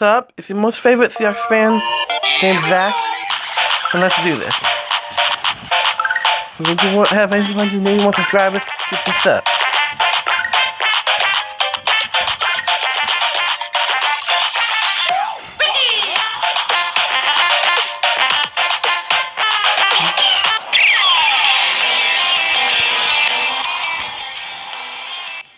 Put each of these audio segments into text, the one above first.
sub. It's your most favorite Seahawks fan named Zach. And let's do this. If you have anyone to name 1 subscribers, keep this up.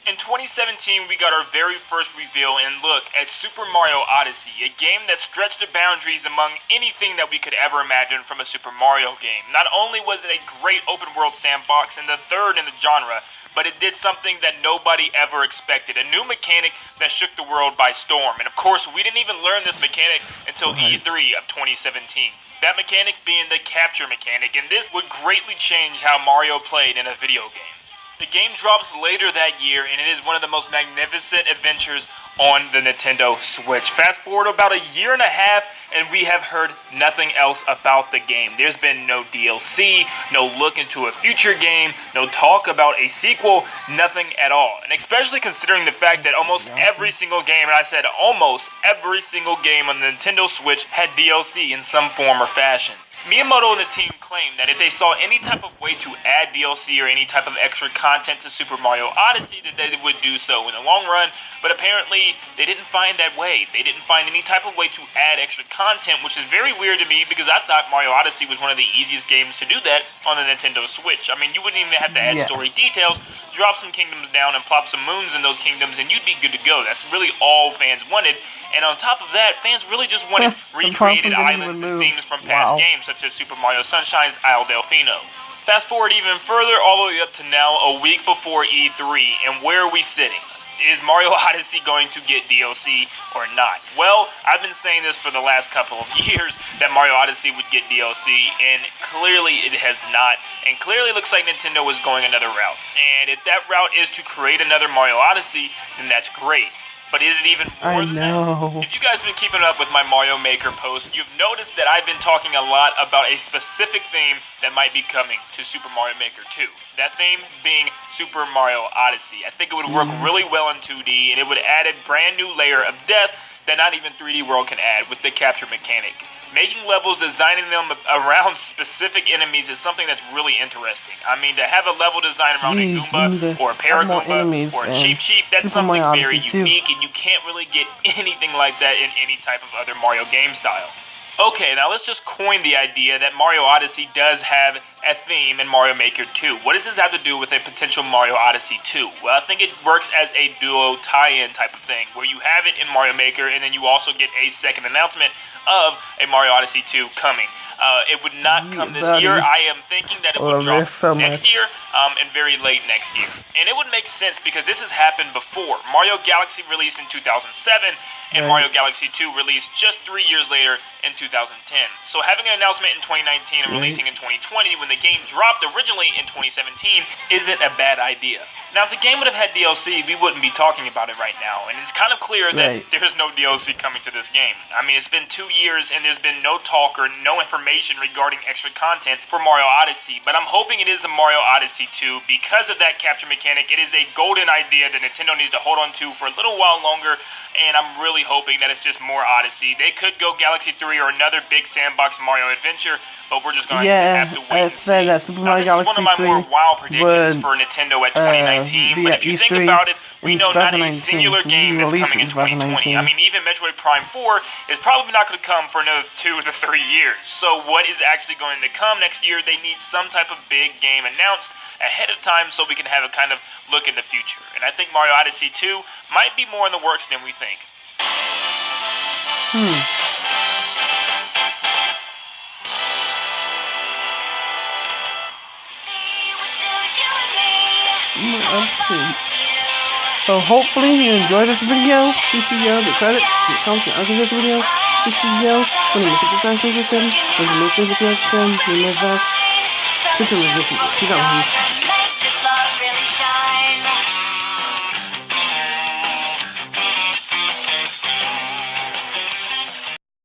In 2017, we got our very first reveal and look at Super Mario Odyssey, a game that stretched the boundaries among anything that we could ever imagine from a Super Mario game. Not only was it a great open-world sandbox and the third in the genre, but it did something that nobody ever expected, a new mechanic that shook the world by storm. And of course, we didn't even learn this mechanic until E3 of 2017. That mechanic being the capture mechanic, and this would greatly change how Mario played in a video game. The game drops later that year, and it is one of the most magnificent adventures on the Nintendo Switch. Fast forward about a year and a half, and we have heard nothing else about the game. There's been no DLC, no look into a future game, no talk about a sequel, nothing at all. And especially considering the fact that almost every single game, and I said almost every single game on the Nintendo Switch had DLC in some form or fashion. Miyamoto and the team claimed that if they saw any type of way to add DLC or any type of extra content to Super Mario Odyssey, that they would do so in the long run, but apparently they didn't find that way. They didn't find any type of way to add extra content, which is very weird to me because I thought Mario Odyssey was one of the easiest games to do that on the Nintendo Switch. I mean, you wouldn't even have to add story details, drop some kingdoms down and plop some moons in those kingdoms, and you'd be good to go. That's really all fans wanted. And on top of that, fans really just wanted recreated islands and themes from past games, such as Super Mario Sunshine's Isle Delfino. Fast forward even further, all the way up to now, a week before E3, and where are we sitting? Is Mario Odyssey going to get DLC or not? Well, I've been saying this for the last couple of years, that Mario Odyssey would get DLC, and clearly it has not, and clearly it looks like Nintendo is going another route. And if that route is to create another Mario Odyssey, then that's great. But is it even more than that? If you guys have been keeping up with my Mario Maker post, you've noticed that I've been talking a lot about a specific theme that might be coming to Super Mario Maker 2. That theme being Super Mario Odyssey. I think it would work really well in 2D, and it would add a brand new layer of depth that not even 3D World can add with the capture mechanic. Making levels, designing them around specific enemies is something that's really interesting. I mean, to have a level design around a Goomba or a Paragoomba or a Cheep Cheep, that's something very unique, and you can't really get anything like that in any type of other Mario game style. Okay, now let's just coin the idea that Mario Odyssey does have a theme in Mario Maker 2. What does this have to do with a potential Mario Odyssey 2? Well, I think it works as a duo tie-in type of thing, where you have it in Mario Maker, and then you also get a second announcement of a Mario Odyssey 2 coming. It would not come this year. I am thinking that it would drop next year, and very late next year. And it would make sense because this has happened before. Mario Galaxy released in 2007, and Mario Galaxy 2 released just 3 years later in 2010. So having an announcement in 2019 and releasing in 2020 when the game dropped originally in 2017 isn't a bad idea. Now, if the game would have had DLC, we wouldn't be talking about it right now. And it's kind of clear that there's no DLC coming to this game. I mean, it's been 2 years and there's been no talk or no information regarding extra content for Mario Odyssey. But I'm hoping it is a Mario Odyssey 2 because of that capture mechanic. It is a golden idea that Nintendo needs to hold on to for a little while longer. And I'm really hoping that it's just more Odyssey. They could go Galaxy 3 or another big sandbox Mario adventure, but we're just going to have to wait and see. Now, this is one of my more wild predictions for Nintendo at 2019, but if you think about it, we know not a singular game that's coming in 2020. I mean, even Metroid Prime 4 is probably not going to come for another 2 to 3 years. So what is actually going to come next year? They need some type of big game announced ahead of time so we can have a kind of look in the future. And I think Mario Odyssey 2 might be more in the works than we think. So hopefully you enjoyed this video. TCL, the credits, the comments, and other this video. TCL, when you make the time, when you make the video,